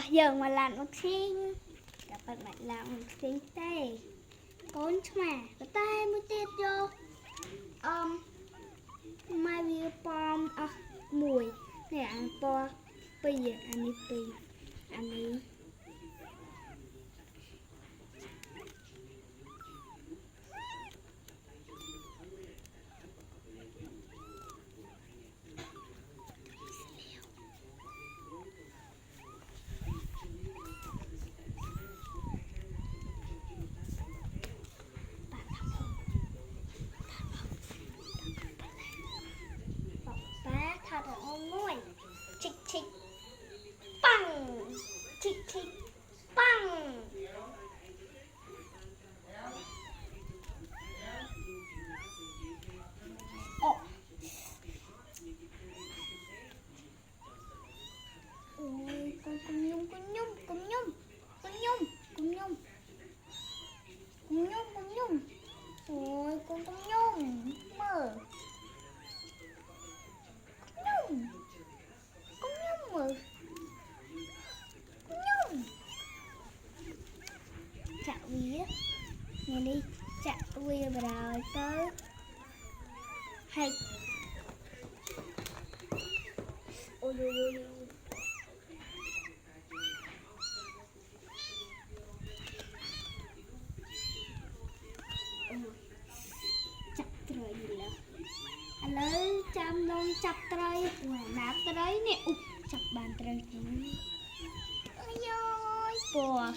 giờ mà làm một xin các bạn làm một xin tay con mà có tay mới tiết vô mai vì bom mùi nè ăn po bây giờ anh đi thật là ôm môi chích chích băng chích chích băng ôi con nhung ôi con nhung mở con nhung chạo vía nghe đi chạo vía vào rồi tới hay ôi chặt trời gì là anh lấy chăm non chặt trời nạp trời nè chặt bàn trời ôi ơi bò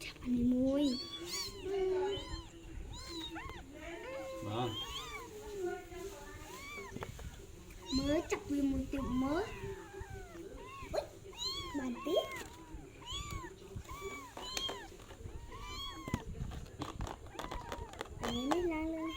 chặt anh mui Vâng. mới chặt vì một tiểu mới bàn tiếp đấy mới la lên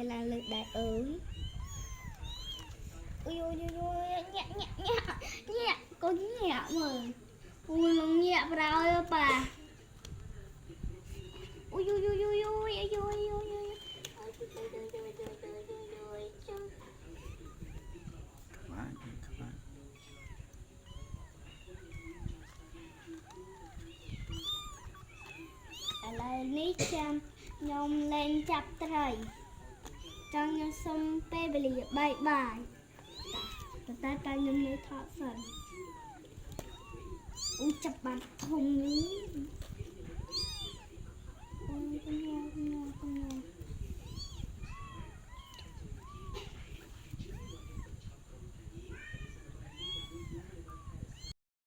là lực đại ứng ui nhẹ có nhẹ mà ui nó nhẹ vào bà ui lại ní chăm nhom lên chặt trời trong nhà sông pe bì bài bài ta nhom lấy thọ phần chặt bàn thùng ôi con nhau